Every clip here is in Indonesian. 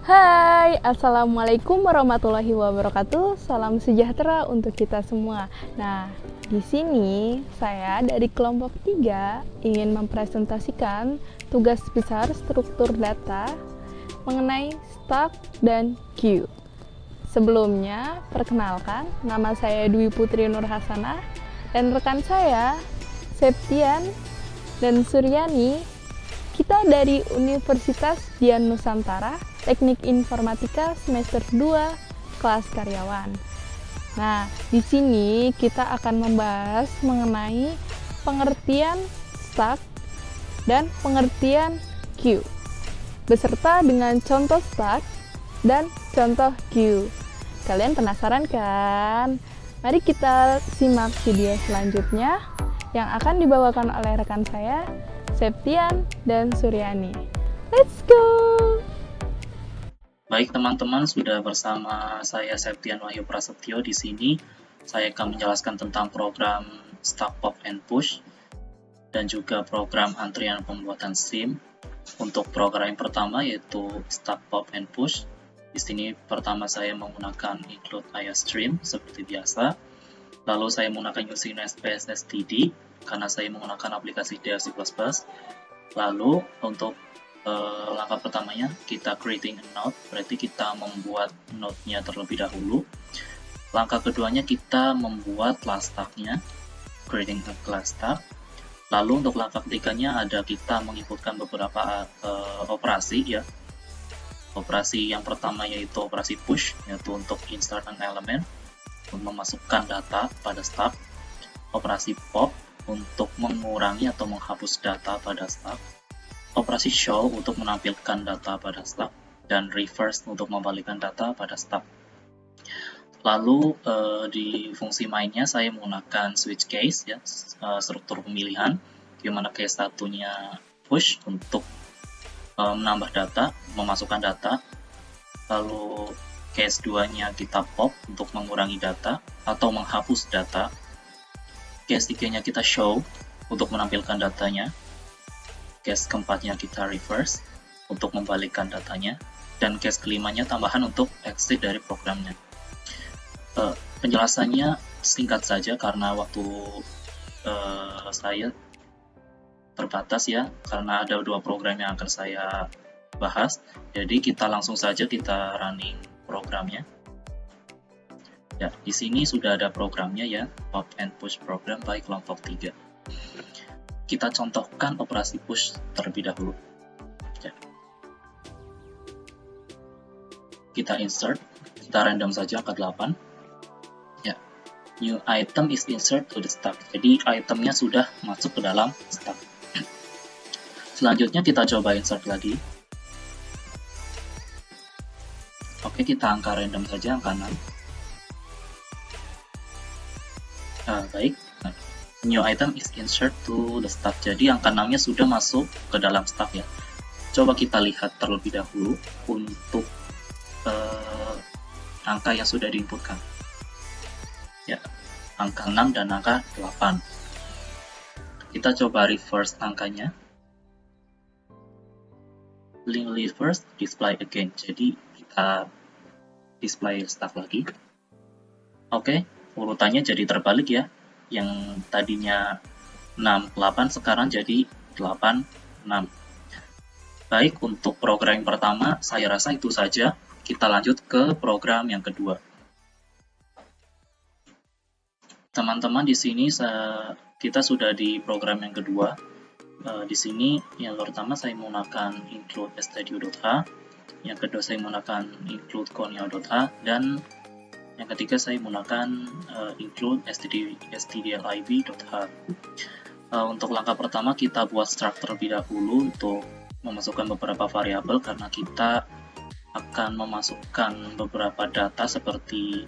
Hai, Assalamualaikum warahmatullahi wabarakatuh. Salam sejahtera untuk kita semua. Nah, di sini saya dari kelompok 3 ingin mempresentasikan tugas besar struktur data mengenai stock dan queue. Sebelumnya, perkenalkan, nama saya Dwi Putri Nur Hasanah dan rekan saya Septian dan Suryani. Kita dari Universitas Dian Nusantara, Teknik Informatika semester 2, kelas karyawan. Nah, di sini kita akan membahas mengenai pengertian stock dan pengertian queue, beserta dengan contoh stock dan contoh queue. Kalian penasaran kan? Mari kita simak video selanjutnya yang akan dibawakan oleh rekan saya, Septian dan Suryani. Let's go! Baik teman-teman, sudah bersama saya Septian Wahyu Prasetyo di sini. Saya akan menjelaskan tentang program Stack Pop and Push dan juga program antrian pembuatan SIM. Untuk program yang pertama yaitu Stack Pop and Push. Di sini pertama saya menggunakan include IOStream seperti biasa. Lalu saya menggunakan using SPS STD karena saya menggunakan aplikasi DRC++. Lalu untuk langkah pertamanya kita creating a node, berarti kita membuat node-nya terlebih dahulu. Langkah keduanya kita membuat class stack-nya, creating a class stack. Lalu untuk langkah ketiganya ada kita menginputkan beberapa operasi ya. Operasi yang pertama yaitu operasi push, yaitu untuk insert an element, untuk memasukkan data pada stack. Operasi pop untuk mengurangi atau menghapus data pada stack. Operasi show untuk menampilkan data pada stack, dan reverse untuk membalikkan data pada stack. Lalu di fungsi mainnya saya menggunakan switch case ya, struktur pemilihan, di mana case satunya push untuk menambah data, memasukkan data. Lalu case 2-nya kita pop untuk mengurangi data atau menghapus data. Case 3-nya kita show untuk menampilkan datanya. Case keempatnya kita reverse untuk membalikkan datanya, dan case kelimanya tambahan untuk exit dari programnya. Penjelasannya singkat saja karena waktu saya terbatas ya, karena ada 2 program yang akan saya bahas. Jadi kita langsung saja kita running programnya. Ya, di sini sudah ada programnya ya, Pop and Push program by kelompok 3. Kita contohkan operasi push terlebih dahulu. Ya. Kita insert, kita random saja angka 8. Ya. New item is insert to the stack. Jadi itemnya sudah masuk ke dalam stack. Selanjutnya kita coba insert lagi. Oke, kita angka random saja angka 6. Baik. New item is insert to the stack. Jadi angka 6-nya sudah masuk ke dalam stack ya. Coba kita lihat terlebih dahulu untuk angka yang sudah diinputkan. Ya, angka 6 dan angka 8. Kita coba reverse angkanya. Link reverse, display again. Jadi kita display stack lagi. Oke, urutannya jadi terbalik ya. Yang tadinya 6, 8 sekarang jadi 8, 6. Baik, untuk program yang pertama saya rasa itu saja. Kita lanjut ke program yang kedua. Teman-teman, di sini kita sudah di program yang kedua. Di sini yang pertama saya menggunakan include stdio.h, yang kedua saya menggunakan include conio.h, dan yang ketiga saya menggunakan include stdlib.h. Untuk langkah pertama kita buat struct terlebih dahulu untuk memasukkan beberapa variabel, karena kita akan memasukkan beberapa data seperti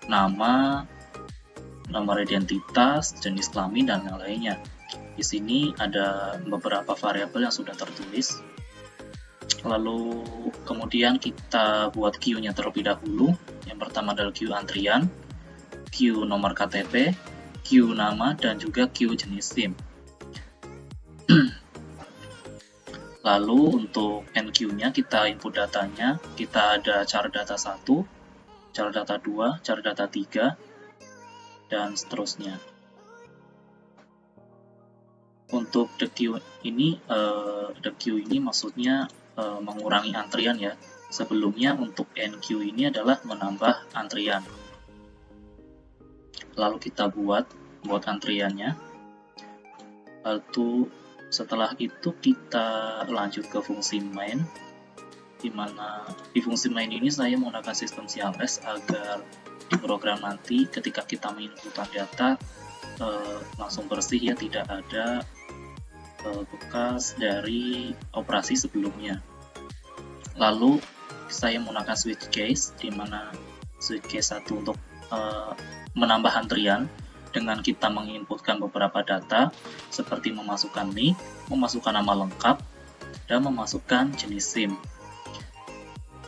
nama, nomor identitas, jenis kelamin, dan yang lainnya. Di sini ada beberapa variabel yang sudah tertulis. Lalu kemudian kita buat queue-nya terlebih dahulu. Yang pertama adalah queue antrian, queue nomor KTP, queue nama, dan juga queue jenis SIM. Lalu untuk NQ-nya kita input datanya, kita ada char data 1, char data 2, char data 3, dan seterusnya. Untuk the queue ini maksudnya mengurangi antrian ya. Sebelumnya untuk NQ ini adalah menambah antrian. Lalu kita buat antriannya. Lalu setelah itu kita lanjut ke fungsi main, di mana di fungsi main ini saya menggunakan sistem CLS agar di program nanti ketika kita menginputkan data langsung bersih ya, tidak ada bekas dari operasi sebelumnya. Lalu saya menggunakan switch case, di mana switch case 1 untuk menambah antrian dengan kita menginputkan beberapa data seperti memasukkan NIK, memasukkan nama lengkap, dan memasukkan jenis SIM.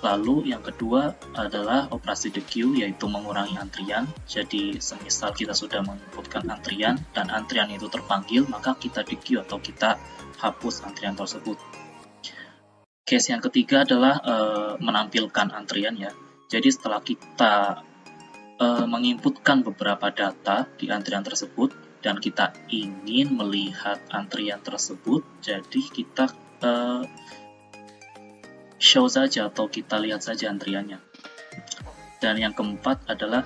Lalu yang kedua adalah operasi the queue, yaitu mengurangi antrian. Jadi semisal kita sudah menginputkan antrian dan antrian itu terpanggil, maka kita the queue atau kita hapus antrian tersebut. Case yang ketiga adalah menampilkan antrian ya. Jadi setelah kita menginputkan beberapa data di antrian tersebut dan kita ingin melihat antrian tersebut, jadi kita show saja atau kita lihat saja antriannya. Dan yang keempat adalah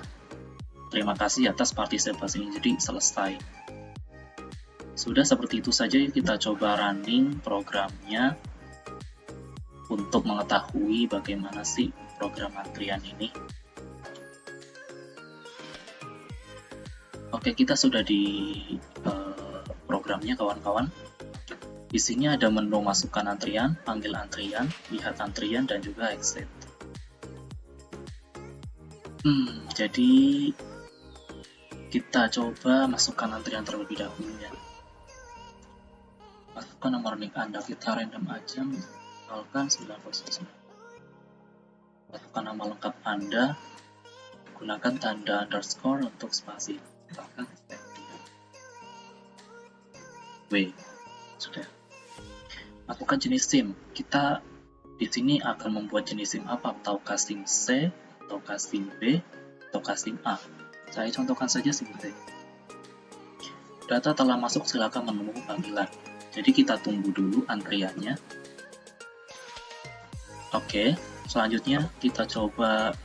terima kasih atas partisipasi ini, jadi selesai. Sudah seperti itu saja, yuk kita coba running programnya untuk mengetahui bagaimana sih program antrian ini. Oke, kita sudah di programnya kawan-kawan. Di sini ada menu masukkan antrian, panggil antrian, lihat antrian, dan juga exit. Jadi kita coba masukkan antrian terlebih dahulu ya. Masukkan nomor NIK Anda, kita random aja, misalkan 909. Masukkan nama lengkap Anda, gunakan tanda underscore untuk spasi. Misalkan W. Sudah. Masukkan jenis SIM. Kita di sini akan membuat jenis SIM apa? Ataukah SIM C, ataukah SIM B, ataukah SIM A. Saya contohkan saja SIM B. Data telah masuk, silakan menunggu panggilan. Jadi kita tunggu dulu antriannya. Oke, selanjutnya kita coba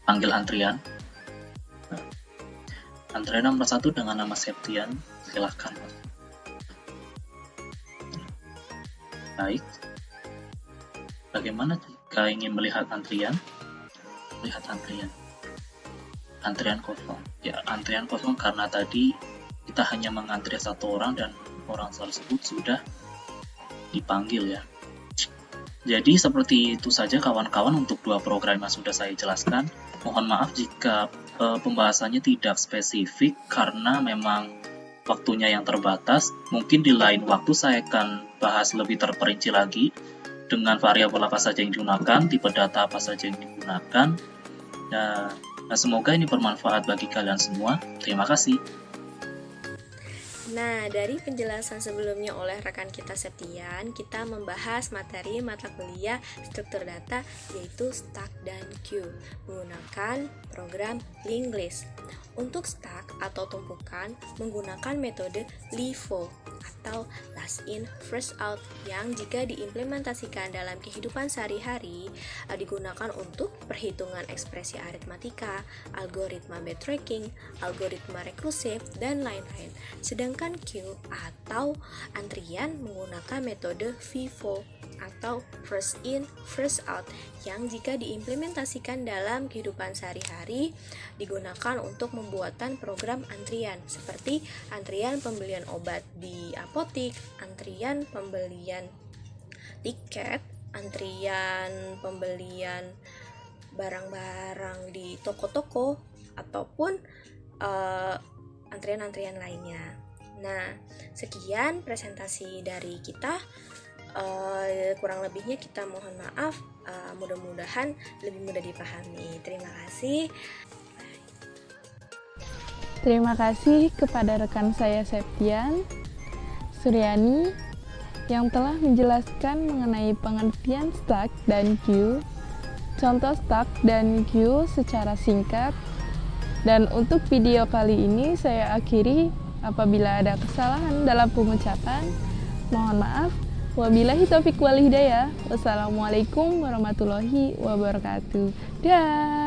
panggil antrian. Antrian nomor 1 dengan nama Septian, silahkan. Baik. Bagaimana jika ingin melihat antrian? Lihat antrian. Antrian kosong. Ya, antrian kosong karena tadi kita hanya mengantri satu orang dan orang tersebut sudah dipanggil ya. Jadi seperti itu saja kawan-kawan untuk dua program yang sudah saya jelaskan. Mohon maaf jika pembahasannya tidak spesifik karena memang waktunya yang terbatas. Mungkin di lain waktu saya akan bahas lebih terperinci lagi dengan variabel apa saja yang digunakan, tipe data apa saja yang digunakan. Nah, semoga ini bermanfaat bagi kalian semua. Terima kasih. Nah, dari penjelasan sebelumnya oleh rekan kita Septian, kita membahas materi mata kuliah struktur data yaitu stack dan queue menggunakan program linked list. Untuk stack atau tumpukan menggunakan metode LIFO atau last in first out yang jika diimplementasikan dalam kehidupan sehari-hari digunakan untuk perhitungan ekspresi aritmatika, algoritma backtracking, algoritma rekursif, dan lain-lain. Sedangkan queue atau antrian menggunakan metode FIFO atau first in first out yang jika diimplementasikan dalam kehidupan sehari-hari digunakan untuk pembuatan program antrian seperti antrian pembelian obat di apotik, antrian pembelian tiket, antrian pembelian barang-barang di toko-toko ataupun antrian-antrian lainnya. Nah, sekian presentasi dari kita. Kurang lebihnya kita mohon maaf, mudah-mudahan lebih mudah dipahami. Terima kasih. Terima kasih kepada rekan saya Septian, Suryani, yang telah menjelaskan mengenai pengertian stack dan queue, contoh stack dan queue secara singkat. Dan untuk video kali ini saya akhiri. Apabila ada kesalahan dalam pengucapan, mohon maaf. Wabillahi taufiq wal hidayah. Wassalamualaikum warahmatullahi wabarakatuh. Dah.